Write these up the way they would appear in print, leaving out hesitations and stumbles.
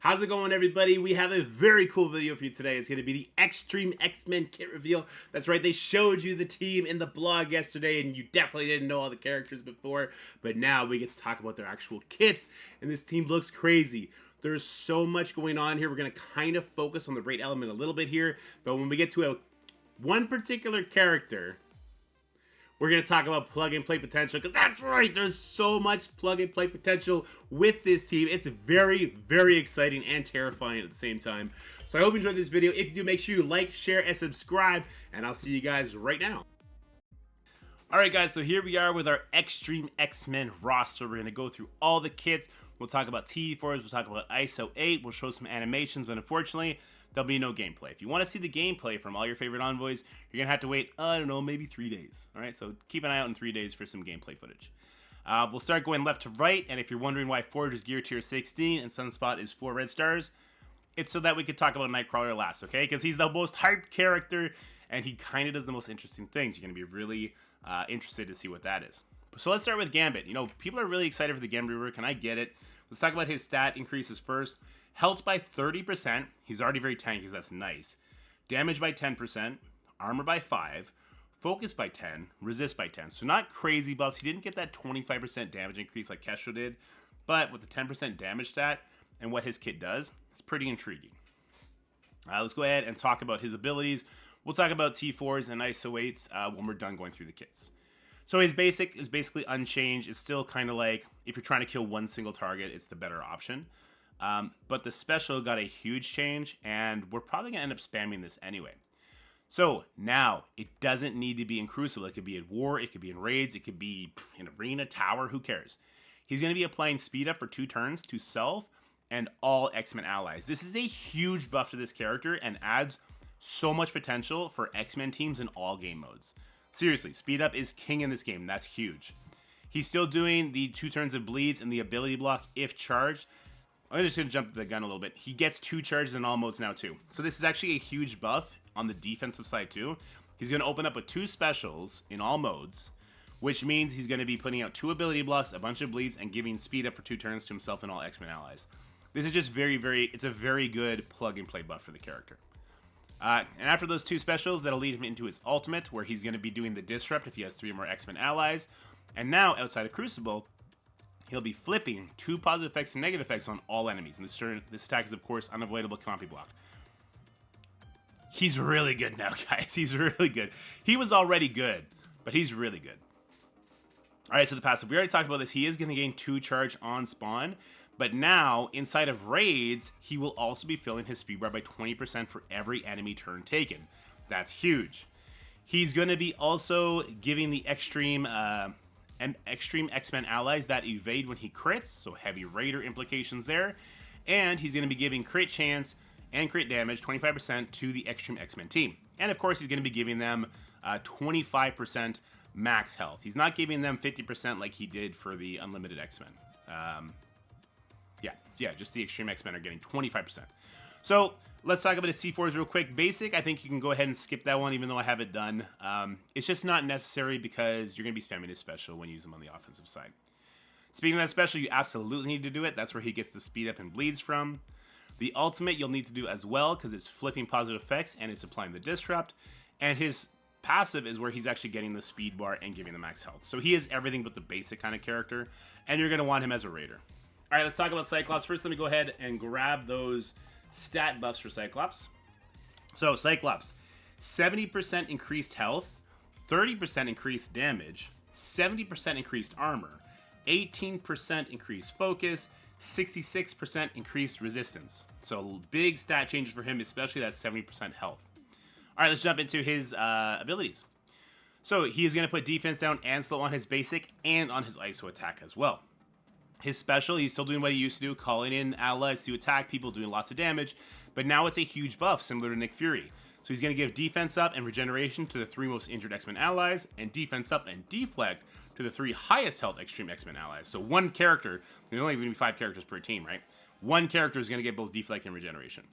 How's it going, everybody? We have a very cool video for you today. It's going to be the X-Treme X-Men kit reveal. That's right, they showed you the team in the blog yesterday, and you definitely didn't know all the characters before, but now we get to talk about their actual kits, and this team looks crazy. There's so much going on here. We're going to kind of focus on the raid element a little bit here, but when we get to one particular character, we're going to talk about plug-and-play potential, because that's right, there's so much plug-and-play potential with this team. It's very, very exciting and terrifying at the same time. So I hope you enjoyed this video. If you do, make sure you like, share, and subscribe, and I'll see you guys right now. Alright guys, so here we are with our X-Treme X-Men roster. We're going to go through all the kits. We'll talk about T4s, we'll talk about ISO 8, we'll show some animations, but unfortunately, there'll be no gameplay. If you want to see the gameplay from all your favorite envoys, you're going to have to wait, I don't know, maybe 3 days. Alright, so keep an eye out in 3 days for some gameplay footage. We'll start going left to right, and if you're wondering why Forge is gear tier 16 and Sunspot is 4 red stars, it's so that we could talk about Nightcrawler last, okay? Because he's the most hyped character, and he kind of does the most interesting things. You're going to be really interested to see what that is. So let's start with Gambit. You know, people are really excited for the Gambit rework, and I get it. Let's talk about his stat increases first. Health by 30%. He's already very tanky, so that's nice. Damage by 10%. Armor by 5. Focus by 10. Resist by 10. So not crazy buffs. He didn't get that 25% damage increase like Kesho did. But with the 10% damage stat and what his kit does, it's pretty intriguing. Let's go ahead and talk about his abilities. We'll talk about T4s and ISO 8s when we're done going through the kits. So his basic is basically unchanged. It's still kind of like, if you're trying to kill one single target, it's the better option. But the special got a huge change, and we're probably going to end up spamming this anyway. So now, it doesn't need to be in Crucible. It could be at War, it could be in Raids, it could be in Arena, Tower, who cares? He's going to be applying speed up for 2 turns to self and all X-Men allies. This is a huge buff to this character and adds so much potential for X-Men teams in all game modes. Seriously, speed up is king in this game. That's huge. He's still doing the 2 turns of bleeds and the ability block if charged. I'm just going to jump to the gun a little bit. He gets 2 charges in all modes now too. So this is actually a huge buff on the defensive side too. He's going to open up with 2 specials in all modes, which means he's going to be putting out 2 ability blocks, a bunch of bleeds, and giving speed up for 2 turns to himself and all X-Men allies. This is just it's a very good plug-and-play buff for the character. And after those 2 specials, that'll lead him into his ultimate, where he's going to be doing the Disrupt if he has 3 or more X-Men allies. And now, outside of Crucible, he'll be flipping 2 positive effects and negative effects on all enemies. And this attack is, of course, unavoidable, cannot be blocked. He's really good now, guys. He's really good. He was already good, but he's really good. Alright, so the passive. We already talked about this. He is going to gain 2 charge on spawn. But now, inside of raids, he will also be filling his speed bar by 20% for every enemy turn taken. That's huge. He's going to be also giving the X-Treme X-Men allies that evade when he crits, so heavy raider implications there. And he's going to be giving crit chance and crit damage 25% to the X-Treme X-Men team. And of course, he's going to be giving them 25% max health. He's not giving them 50% like he did for the Unlimited X-Men. Yeah, just the Extreme X-Men are getting 25%. So, let's talk about his C4s real quick. Basic, I think you can go ahead and skip that one, even though I have it done. It's just not necessary because you're going to be spamming his special when you use him on the offensive side. Speaking of that special, you absolutely need to do it. That's where he gets the speed up and bleeds from. The ultimate you'll need to do as well, because it's flipping positive effects and it's applying the Disrupt. And his passive is where he's actually getting the speed bar and giving the max health. So he is everything but the basic kind of character, and you're going to want him as a raider. Alright, let's talk about Cyclops. First, let me go ahead and grab those stat buffs for Cyclops. So, Cyclops, 70% increased health, 30% increased damage, 70% increased armor, 18% increased focus, 66% increased resistance. So, big stat changes for him, especially that 70% health. Alright, let's jump into his abilities. So, he is going to put defense down and slow on his basic and on his ISO attack as well. His special, he's still doing what he used to do, calling in allies to attack people, doing lots of damage, but now it's a huge buff, similar to Nick Fury. So he's going to give defense up and regeneration to the 3 most injured X-Men allies, and defense up and deflect to the 3 highest health Extreme X-Men allies. So one character, there's only going to be 5 characters per team, right? One character is going to get both deflect and regeneration.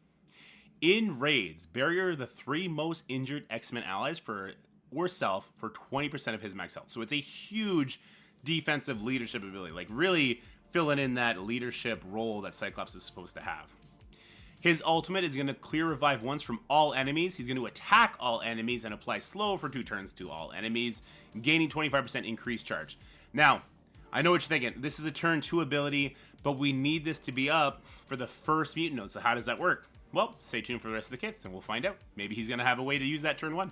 In raids, barrier the 3 most injured X-Men allies or self for 20% of his max health. So it's a huge defensive leadership ability, like really filling in that leadership role that Cyclops is supposed to have. His ultimate is going to clear revive once from all enemies. He's going to attack all enemies and apply slow for 2 turns to all enemies, gaining 25% increased charge. Now, I know what you're thinking. This is a turn 2 ability, but we need this to be up for the first mutant node. So how does that work? Well, stay tuned for the rest of the kits and we'll find out. Maybe he's going to have a way to use that turn 1.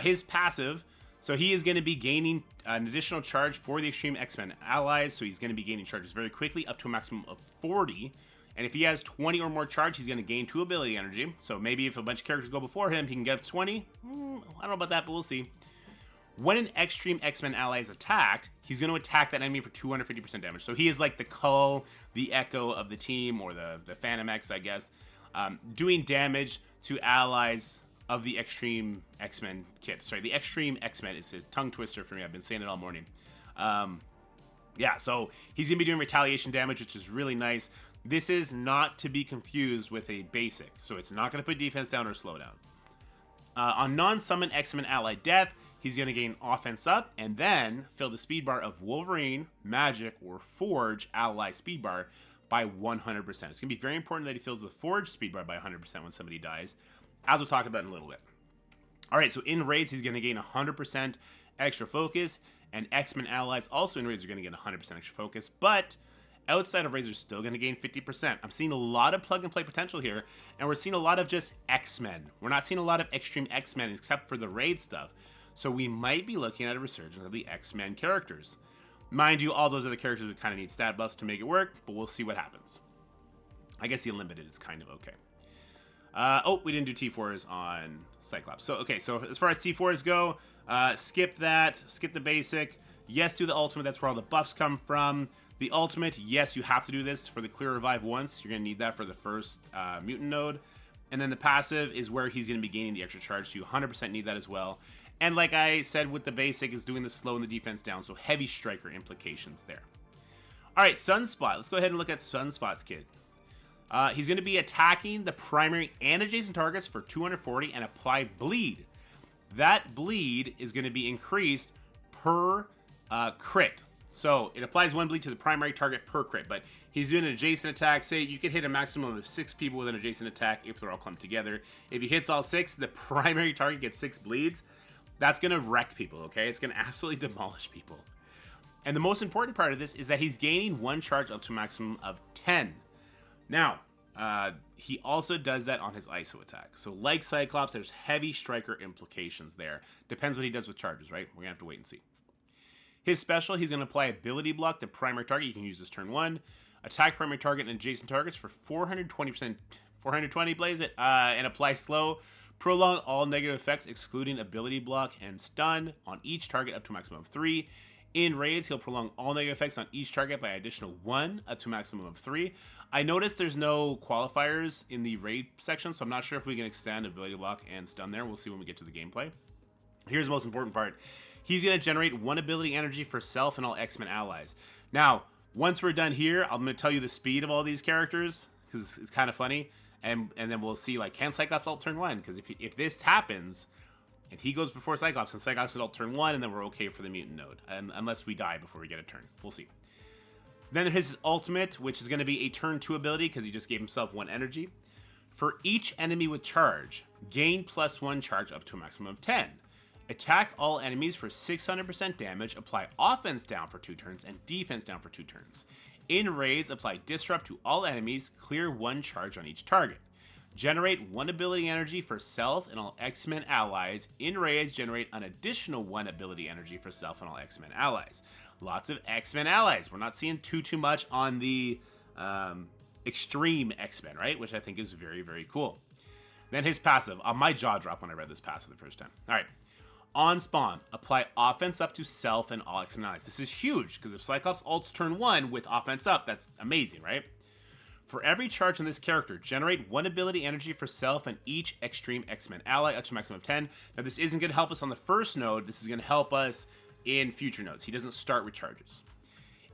His passive, so he is going to be gaining an additional charge for the X-Treme X-Men allies. So he's going to be gaining charges very quickly, up to a maximum of 40. And if he has 20 or more charge, he's going to gain 2 ability energy. So maybe if a bunch of characters go before him, he can get up to 20. I don't know about that, but we'll see. When an X-Treme X-Men ally is attacked, he's going to attack that enemy for 250% damage. So he is like the Cull, the Echo of the team, or the Phantom X, I guess, doing damage to allies of the X-Treme X-Men kit. Sorry, the X-Treme X-Men is a tongue twister for me. I've been saying it all morning. Yeah, so he's going to be doing retaliation damage, which is really nice. This is not to be confused with a basic, so it's not going to put defense down or slow down. On non-summon X-Men ally death, he's going to gain offense up, and then fill the speed bar of Wolverine, Magic, or Forge ally speed bar by 100%. It's going to be very important that he fills the Forge speed bar by 100% when somebody dies, as we'll talk about in a little bit. Alright, so in raids, he's going to gain 100% extra focus, and X-Men allies also in raids are going to get 100% extra focus, but outside of raids are still going to gain 50%. I'm seeing a lot of plug-and-play potential here, and we're seeing a lot of just X-Men. We're not seeing a lot of X-Treme X-Men except for the raid stuff. So we might be looking at a resurgence of the X-Men characters. Mind you, all those other characters would kind of need stat buffs to make it work, but we'll see what happens. I guess the Unlimited is kind of okay. Oh, we didn't do T4s on Cyclops. So, okay, so as far as T4s go, skip that, skip the basic. Yes, do the ultimate, that's where all the buffs come from. The ultimate, yes, you have to do this for the clear revive once. You're going to need that for the first mutant node. And then the passive is where he's going to be gaining the extra charge, so you 100% need that as well. And like I said with the basic, is doing the slow and the defense down, so heavy striker implications there. Alright, Sunspot. Let's go ahead and look at Sunspot's kit. He's going to be attacking the primary and adjacent targets for 240 and apply bleed. That bleed is going to be increased per crit. So it applies 1 bleed to the primary target per crit, but he's doing an adjacent attack. Say you can hit a maximum of 6 people with an adjacent attack if they're all clumped together. If he hits all 6, the primary target gets 6 bleeds. That's going to wreck people, okay? It's going to absolutely demolish people. And the most important part of this is that he's gaining 1 charge up to a maximum of 10. Now, he also does that on his ISO attack. So like Cyclops, there's heavy striker implications there. Depends what he does with charges, right? We're going to have to wait and see. His special, he's going to apply ability block to primary target. You can use this turn 1. Attack primary target and adjacent targets for 420%, 420, blaze it, and apply slow. Prolong all negative effects, excluding ability block and stun on each target up to a maximum of 3. In raids, he'll prolong all negative effects on each target by an additional 1 up to a maximum of 3. I noticed there's no qualifiers in the raid section, so I'm not sure if we can extend ability block and stun there. We'll see when we get to the gameplay. Here's the most important part. He's going to generate 1 ability energy for self and all X-Men allies. Now, once we're done here, I'm going to tell you the speed of all these characters, because it's kind of funny. And then we'll see, like, can Cyclops ult turn 1? Because if this happens, and he goes before Cyclops, and Cyclops will ult turn 1, and then we're okay for the mutant node. Unless we die before we get a turn. We'll see. Then his ultimate, which is going to be a turn 2 ability, because he just gave himself 1 energy. For each enemy with charge, gain +1 charge up to a maximum of 10. Attack all enemies for 600% damage, apply offense down for 2 turns, and defense down for 2 turns. In raids, apply disrupt to all enemies, clear 1 charge on each target. Generate 1 ability energy for self and all X-Men allies. In raids, generate an additional 1 ability energy for self and all X-Men allies. Lots of X-Men allies. We're not seeing too much on the X-Treme X-Men, right? Which I think is very, very cool. Then his passive. My jaw dropped when I read this passive the first time. All right. On spawn, apply offense up to self and all X-Men allies. This is huge, because if Cyclops ults turn 1 with offense up, that's amazing, right? For every charge on this character, generate 1 ability energy for self and each X-Treme X-Men ally up to a maximum of 10. Now, this isn't going to help us on the first node. This is going to help us in future nodes. He doesn't start with charges.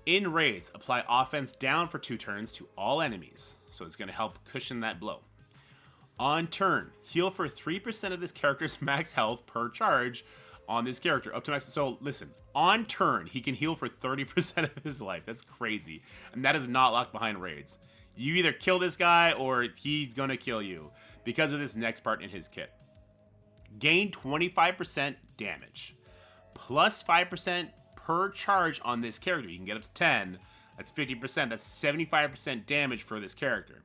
In raids, apply offense down for 2 turns to all enemies. So it's going to help cushion that blow. On turn, heal for 3% of this character's max health per charge on this character, up to max. So listen, on turn, he can heal for 30% of his life. That's crazy. And that is not locked behind raids. You either kill this guy or he's gonna kill you because of this next part in his kit. Gain 25% damage, plus 5% per charge on this character. You can get up to 10. That's 50%. That's 75% damage for this character.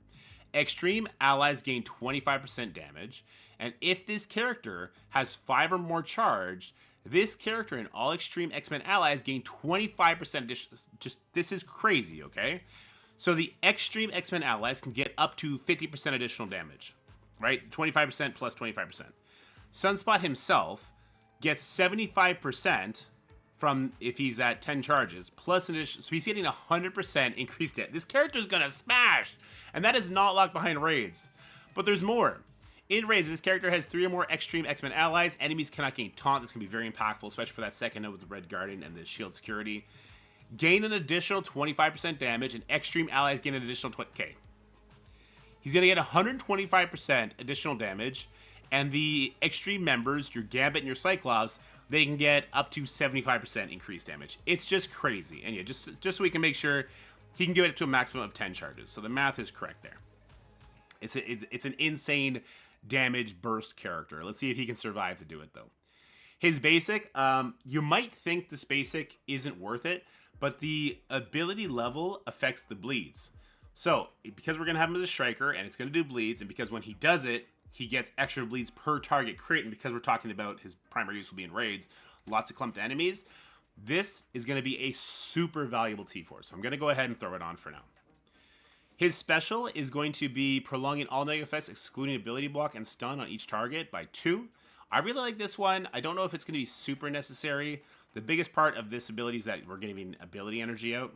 Extreme allies gain 25% damage, and if this character has 5 or more charge, this character and all Extreme X-Men allies gain 25% additional. Just, this is crazy, okay? So the Extreme X-Men allies can get up to 50% additional damage, right? 25% plus 25%. Sunspot himself gets 75% from if he's at 10 charges, plus an additional, so he's getting 100% increased damage. This character's gonna smash, and that is not locked behind raids. But there's more. In raids, this character has 3 or more Extreme X-Men allies. Enemies cannot gain taunt. This can be very impactful, especially for that second node with the Red Guardian and the shield security. Gain an additional 25% damage, and Extreme allies gain an additional 20k. He's going to get 125% additional damage, and the Extreme members, your Gambit and your Cyclops, they can get up to 75% increased damage. It's just crazy. And yeah, just so we can make sure he can get it to a maximum of 10 charges. So the math is correct there. It's an insane damage burst character. Let's see if he can survive to do it, though. His basic, you might think this basic isn't worth it, but the ability level affects the bleeds. So, because we're going to have him as a striker, and it's going to do bleeds, and because when he does it, he gets extra bleeds per target crit, and because we're talking about his primary use will be in raids, lots of clumped enemies, this is going to be a super valuable T4. So I'm going to go ahead and throw it on for now. His special is going to be prolonging all negative effects, excluding ability block and stun on each target by 2. I really like this one. I don't know if it's going to be super necessary. The biggest part of this ability is that we're giving ability energy out.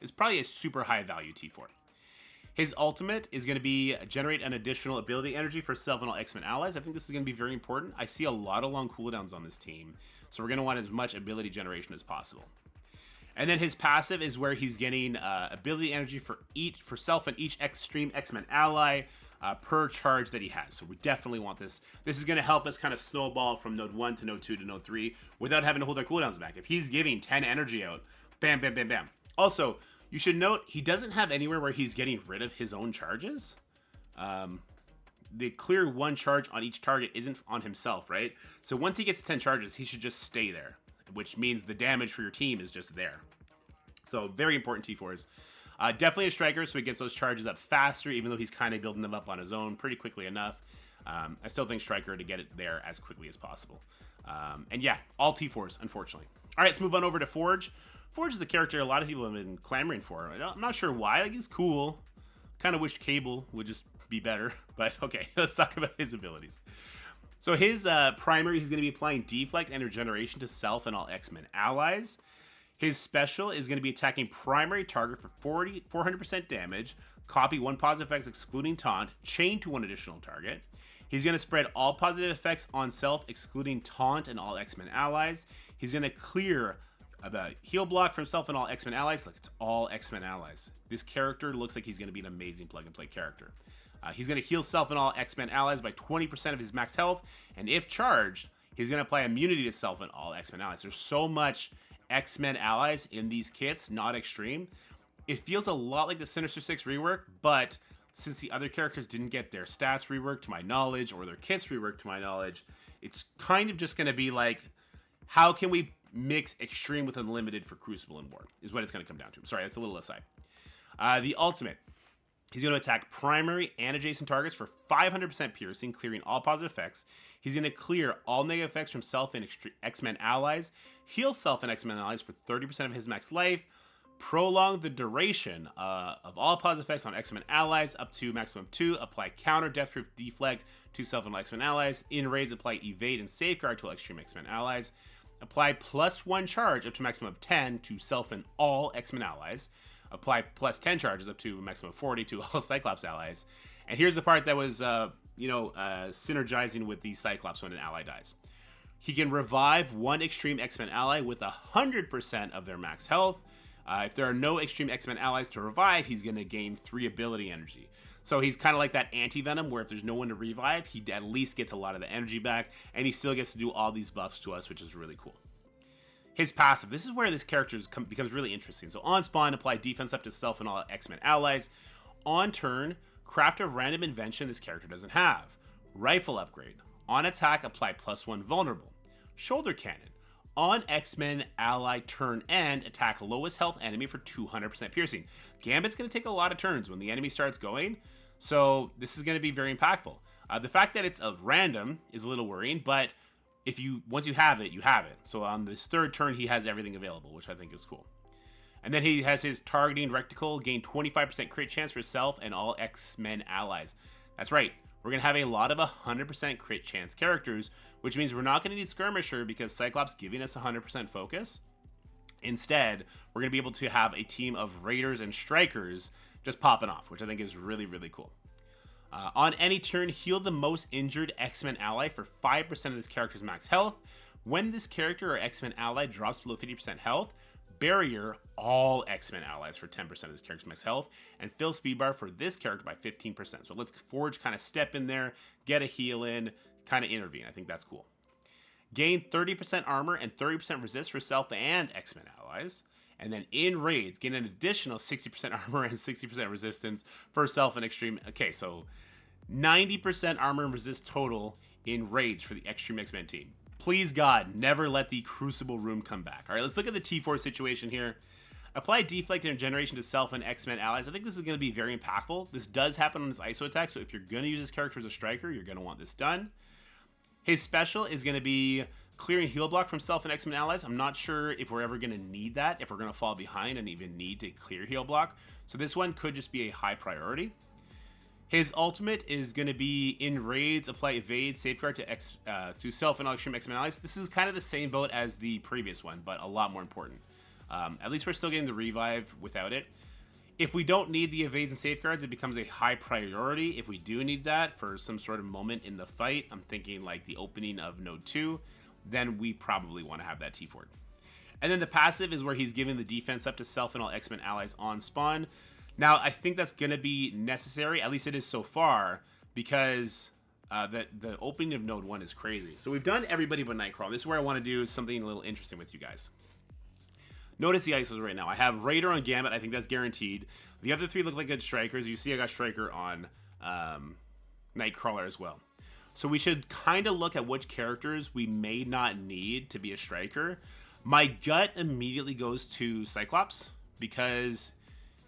It's probably a super high value T4. His ultimate is going to be generate an additional ability energy for self and all X-Men allies. I think this is going to be very important. I see a lot of long cooldowns on this team, so we're going to want as much ability generation as possible. And then his passive is where he's getting ability energy for self and each Extreme X-Men ally per charge that he has. So we definitely want this. This is going to help us kind of snowball from node 1 to node 2 to node 3 without having to hold our cooldowns back. If he's giving 10 energy out, bam, bam, bam, bam. Also, you should note he doesn't have anywhere where he's getting rid of his own charges. The clear 1 charge on each target isn't on himself, right? So once he gets 10 charges, he should just stay there, which means the damage for your team is just there. So very important T4s. Definitely a striker, so he gets those charges up faster, even though he's kind of building them up on his own pretty quickly enough. I still think striker to get it there as quickly as possible. And yeah, all T4s, unfortunately. All right, let's move on over to Forge. Forge is a character a lot of people have been clamoring for. I'm not sure why. Like, he's cool. Kind of wish Cable would just be better. But okay, let's talk about his abilities. So his primary, he's going to be applying Deflect and Regeneration to self and all X-Men allies. His special is going to be attacking primary target for 400% damage, copy 1 positive effects excluding taunt, chain to 1 additional target. He's going to spread all positive effects on self excluding taunt and all X-Men allies. He's going to clear the heal block from self and all X-Men allies. Look, it's all X-Men allies. This character looks like he's going to be an amazing plug-and-play character. He's going to heal self and all X-Men allies by 20% of his max health, and if charged, he's going to apply immunity to self and all X-Men allies. There's so much X-Men allies in these kits, not Extreme. It feels a lot like the Sinister Six rework, but since the other characters didn't get their stats reworked to my knowledge, or their kits reworked to my knowledge, it's kind of just going to be like, how can we mix Extreme with Unlimited for Crucible and War, is what it's going to come down to. Sorry, that's a little aside. The ultimate. He's going to attack primary and adjacent targets for 500% piercing, clearing all positive effects. He's going to clear all negative effects from self and X-Men allies, heal self and X-Men allies for 30% of his max life, prolong the duration of all positive effects on X-Men allies up to maximum 2, apply counter death proof deflect to self and X-Men allies, in raids apply evade and safeguard to all Extreme X-Men allies, apply +1 charge up to maximum of 10 to self and all X-Men allies, apply +10 charges up to a maximum of 40 to all Cyclops allies. And here's the part that was, synergizing with the Cyclops when an ally dies. He can revive 1 Extreme X-Men ally with 100% of their max health. If there are no Extreme X-Men allies to revive, he's going to gain 3 ability energy. So he's kind of like that anti-Venom, where if there's no one to revive, he at least gets a lot of the energy back, and he still gets to do all these buffs to us, which is really cool. His passive. This is where this character becomes really interesting. So on spawn, apply defense up to self and all X-Men allies. On turn, craft a random invention this character doesn't have. Rifle upgrade. On attack, apply +1 vulnerable. Shoulder cannon. On X-Men ally turn end, attack lowest health enemy for 200% piercing. Gambit's going to take a lot of turns when the enemy starts going, so this is going to be very impactful. The fact that it's a random is a little worrying, but once you have it, you have it. So on this third turn, he has everything available, which I think is cool. And then he has his targeting reticle, gain 25% crit chance for self and all X-Men allies. That's right. We're going to have a lot of 100% crit chance characters, which means we're not going to need Skirmisher because Cyclops giving us 100% focus. Instead, we're going to be able to have a team of Raiders and Strikers just popping off, which I think is really, really cool. On any turn, heal the most injured X-Men ally for 5% of this character's max health. When this character or X-Men ally drops below 50% health, barrier all X-Men allies for 10% of this character's max health, and fill speed bar for this character by 15%. So let's Forge kind of step in there, get a heal in, kind of intervene. I think that's cool. Gain 30% armor and 30% resist for self and X-Men allies. And then in raids, gain an additional 60% armor and 60% resistance for self and X-Treme. Okay, so 90% armor and resist total in raids for the X-Treme X-Men team. Please God, never let the Crucible room come back. All right, let's look at the T4 situation here. Apply Deflect and Generation to self and X-Men allies. I think this is going to be very impactful. This does happen on his ISO attack, so if you're going to use this character as a striker, you're going to want this done. His special is going to be clearing heal block from self and X-Men allies. I'm not sure if we're ever going to need that, if we're going to fall behind and even need to clear heal block. So this one could just be a high priority. His ultimate is going to be in raids, apply evade, safeguard to self and all Extreme X-Men allies. This is kind of the same boat as the previous one, but a lot more important. At least we're still getting the revive without it. If we don't need the evades and safeguards, it becomes a high priority. If we do need that for some sort of moment in the fight, I'm thinking like the opening of Node 2, then we probably want to have that T-Fort. And then the passive is where he's giving the defense up to self and all X-Men allies on spawn. Now, I think that's going to be necessary, at least it is so far, because the opening of Node 1 is crazy. So we've done everybody but Nightcrawler. This is where I want to do something a little interesting with you guys. Notice the ISOs right now. I have Raider on Gambit. I think that's guaranteed. The other three look like good strikers. You see I got Striker on Nightcrawler as well. So we should kind of look at which characters we may not need to be a striker. My gut immediately goes to Cyclops because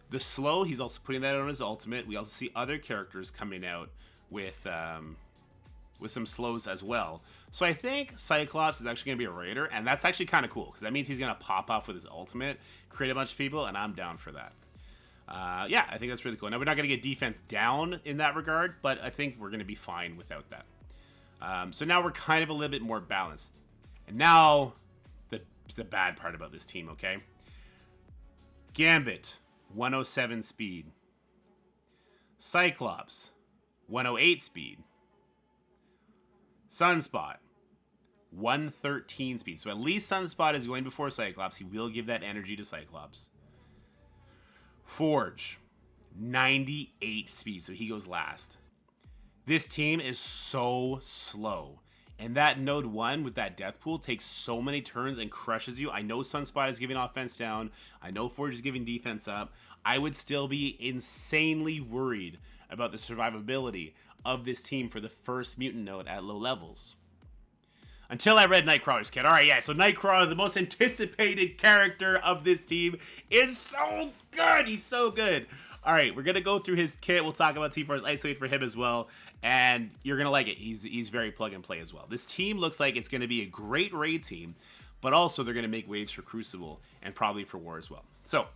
the slow, he's also putting that on his ultimate. We also see other characters coming out with some slows as well. So I think Cyclops is actually going to be a Raider, and that's actually kind of cool because that means he's going to pop off with his ultimate, create a bunch of people, and I'm down for that. Yeah, I think that's really cool. Now, we're not going to get defense down in that regard, but I think we're going to be fine without that. So now we're kind of a little bit more balanced. And now, the bad part about this team, okay? Gambit, 107 speed. Cyclops, 108 speed. Sunspot, 113 speed. So at least Sunspot is going before Cyclops. He will give that energy to Cyclops. Forge, 98 speed. So he goes last. This team is so slow. And that Node 1 with that death pool takes so many turns and crushes you. I know Sunspot is giving offense down. I know Forge is giving defense up. I would still be insanely worried about the survivability of this team for the first mutant node at low levels. Until I read Nightcrawler's kit. Alright, yeah, so Nightcrawler, the most anticipated character of this team, is so good! He's so good! Alright, we're going to go through his kit. We'll talk about T4's isolate for him as well. And you're going to like it. He's very plug and play as well. This team looks like it's going to be a great raid team, but also they're going to make waves for Crucible and probably for War as well. So,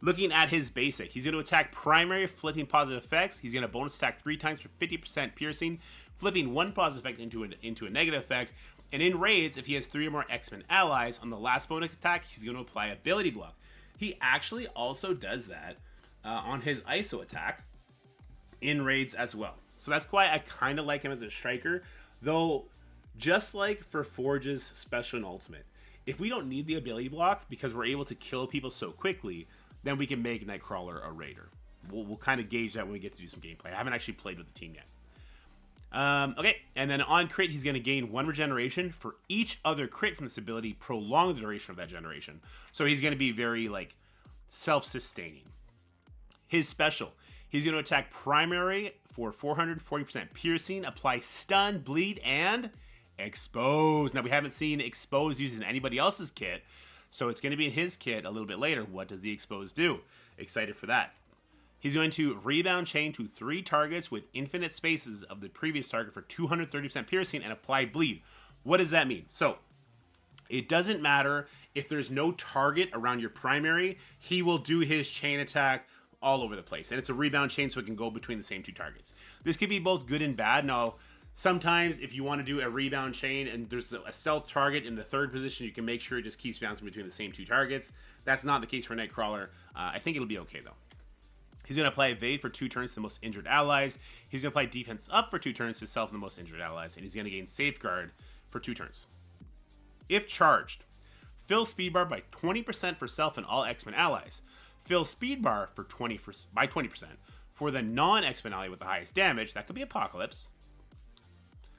looking at his basic, he's going to attack primary, flipping positive effects. He's going to bonus attack 3 times for 50% piercing, flipping 1 positive effect into a negative effect. And in raids, if he has 3 or more X-Men allies, on the last bonus attack, he's going to apply ability block. He actually also does that on his ISO attack in raids as well. So that's why I kind of like him as a striker, though just like for Forge's special and ultimate, if we don't need the ability block because we're able to kill people so quickly, then we can make Nightcrawler a Raider. We'll kind of gauge that when we get to do some gameplay. I haven't actually played with the team yet. Okay, and then on crit, he's going to gain 1 regeneration for each other crit from this ability, prolong the duration of that generation. So he's going to be very, like, self-sustaining. His special, he's going to attack primary for 440% piercing, apply stun, bleed, and expose. Now, we haven't seen expose used in anybody else's kit, so it's going to be in his kit a little bit later. What does the expose do? Excited for that. He's going to rebound chain to 3 targets with infinite spaces of the previous target for 230% piercing and apply bleed. What does that mean? So, it doesn't matter if there's no target around your primary, he will do his chain attack all over the place. And it's a rebound chain, so it can go between the same 2 targets. This could be both good and bad. Now, sometimes if you want to do a rebound chain and there's a stealth target in the 3rd position, you can make sure it just keeps bouncing between the same 2 targets. That's not the case for Nightcrawler. I think it'll be okay, though. He's going to apply evade for 2 turns to the most injured allies. He's going to apply defense up for 2 turns to self and the most injured allies. And he's going to gain safeguard for 2 turns. If charged, fill speed bar by 20% for self and all X-Men allies. Fill speed bar for 20% for the non-X-Men ally with the highest damage. That could be Apocalypse.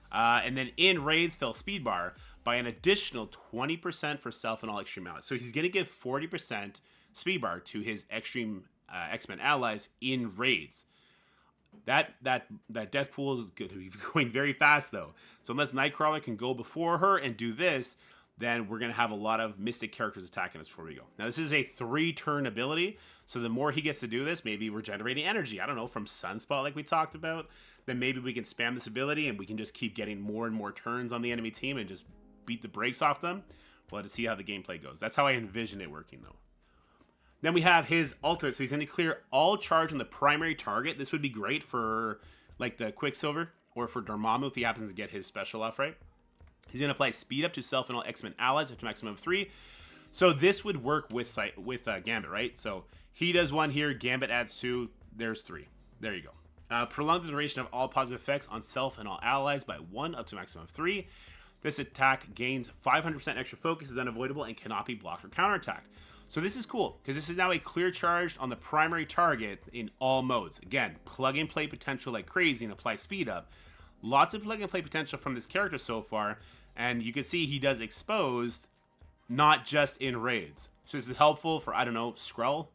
And then in raids, fill speed bar by an additional 20% for self and all X-Treme allies. So he's going to give 40% speed bar to his X-Treme X-Men allies in raids. That death pool is going to be going very fast, though. So unless Nightcrawler can go before her and do this, then we're going to have a lot of Mystic characters attacking us before we go. Now, this is a 3-turn ability, so the more he gets to do this, maybe we're generating energy, I don't know, from Sunspot like we talked about, then maybe we can spam this ability and we can just keep getting more and more turns on the enemy team and just beat the brakes off them. We'll have to see how the gameplay goes. That's how I envision it working, though. Then we have his ultimate, so he's going to clear all charge on the primary target. This would be great for, like, the Quicksilver, or for Dormammu if he happens to get his special off right. He's going to apply speed up to self and all X-Men allies up to maximum of 3. So this would work with Gambit, right? So he does 1 here, Gambit adds 2, there's 3. There you go. Prolong the duration of all positive effects on self and all allies by 1 up to maximum of 3. This attack gains 500% extra focus, is unavoidable, and cannot be blocked or counterattacked. So this is cool, because this is now a clear charge on the primary target in all modes. Again, plug and play potential like crazy and apply speed up. Lots of plug and play potential from this character so far, and you can see he does exposed, not just in raids. So this is helpful for, I don't know, Skrull.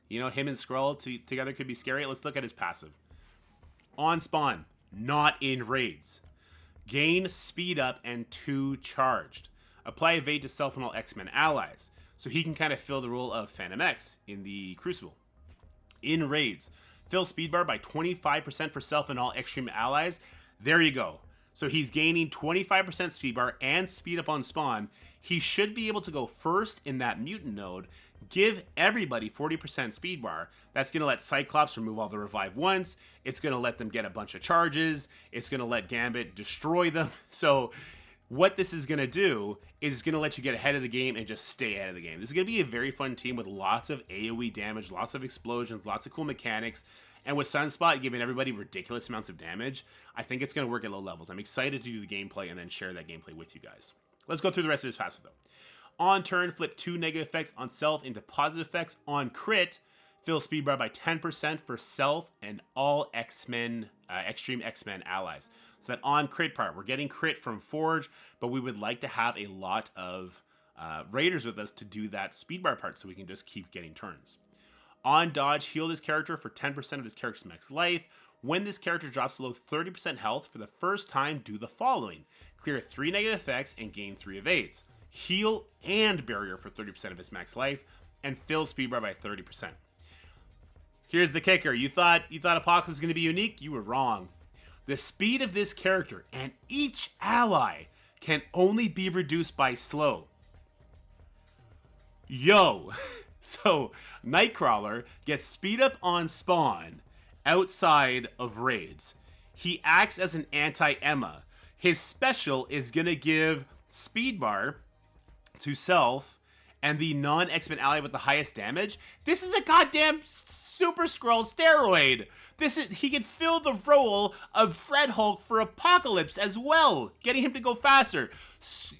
You know, him and Skrull together could be scary. Let's look at his passive. On spawn, not in raids. Gain speed up and 2 charged. Apply evade to self and all X-Men allies. So he can kind of fill the role of Phantom X in the Crucible. In raids, fill speed bar by 25% for self and all X-Treme allies. There you go. So he's gaining 25% speed bar and speed up on spawn. He should be able to go first in that mutant node, give everybody 40% speed bar. That's going to let Cyclops remove all the revive once. It's going to let them get a bunch of charges. It's going to let Gambit destroy them. So what this is going to do is it's going to let you get ahead of the game and just stay ahead of the game. This is going to be a very fun team with lots of AoE damage, lots of explosions, lots of cool mechanics. And with Sunspot giving everybody ridiculous amounts of damage, I think it's going to work at low levels. I'm excited to do the gameplay and then share that gameplay with you guys. Let's go through the rest of his passive, though. On turn, flip 2 negative effects on self into positive effects. On crit, fill speed bar by 10% for self and all X-Men, X-Treme X-Men allies. So that on crit part, we're getting crit from Forge, but we would like to have a lot of Raiders with us to do that speed bar part so we can just keep getting turns. On dodge, heal this character for 10% of this character's max life. When this character drops below 30% health for the first time, do the following. Clear 3 negative effects and gain 3 evades. Heal and barrier for 30% of his max life, and fill speed bar by 30%. Here's the kicker. You thought Apocalypse was going to be unique? You were wrong. The speed of this character and each ally can only be reduced by slow. Yo! So, Nightcrawler gets speed up on spawn outside of raids. He acts as an anti-Emma. His special is going to give speed bar to self and the non-X-Men ally with the highest damage. This is a goddamn Super Skrull steroid. He can fill the role of Fred Hulk for Apocalypse as well, getting him to go faster.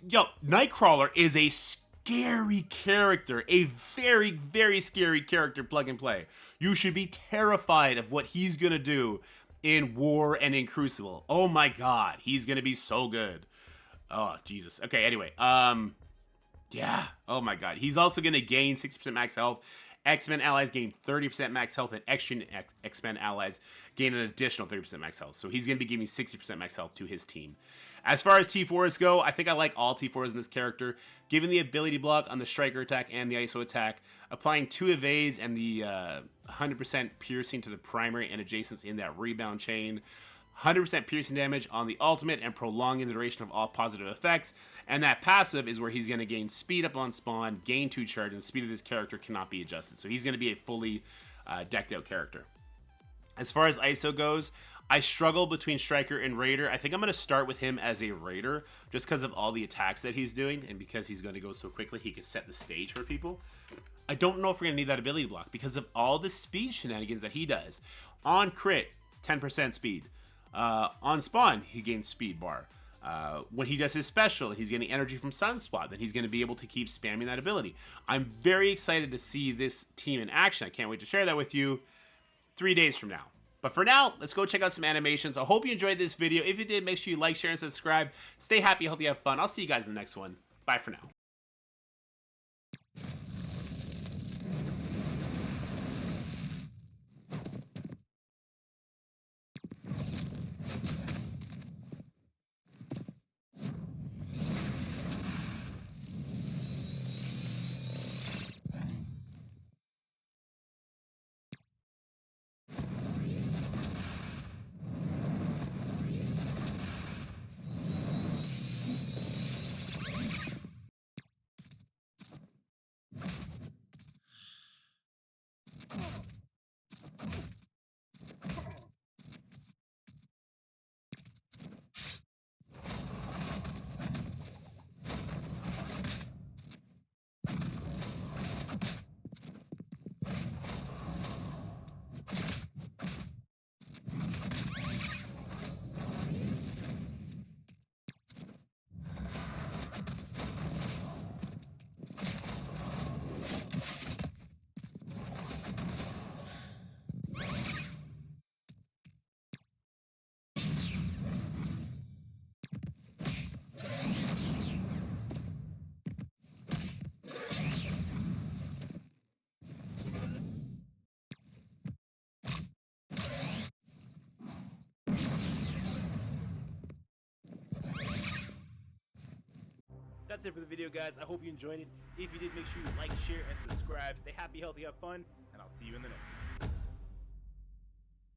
Yo, Nightcrawler is a scary character, a very, very scary character plug and play. You should be terrified of what he's gonna do in War and in Crucible. Oh my god, he's gonna be so good. Oh Jesus. Okay, anyway, yeah. Oh my god, he's also gonna gain 60% max health. X-Men allies gain 30% max health, and X-Treme X-Men allies gain an additional 30% max health. So he's going to be giving 60% max health to his team. As far as T4s go, I think I like all T4s in this character. Given the ability block on the Striker attack and the ISO attack, applying 2 evades and the 100% piercing to the primary and adjacents in that rebound chain, 100% piercing damage on the ultimate, and prolonging the duration of all positive effects. And that passive is where he's going to gain speed up on spawn, gain 2 charge, and the speed of this character cannot be adjusted. So he's going to be a fully decked out character. As far as ISO goes, I struggle between Striker and Raider. I think I'm going to start with him as a Raider just because of all the attacks that he's doing, and because he's going to go so quickly, he can set the stage for people. I don't know if we're going to need that ability block because of all the speed shenanigans that he does. On crit, 10% speed. On spawn, he gains speed bar. When he does his special, he's getting energy from Sunspot, then he's going to be able to keep spamming that ability. I'm very excited to see this team in action. I can't wait to share that with you 3 days from now. But for now, let's go check out some animations. I hope you enjoyed this video. If you did, make sure you like, share, and subscribe. Stay happy, healthy, have fun. I'll see you guys in the next one. Bye for now. That's it for the video, guys. I hope you enjoyed it. If you did, make sure you like, share, and subscribe. Stay happy, healthy, have fun, and I'll see you in the next one.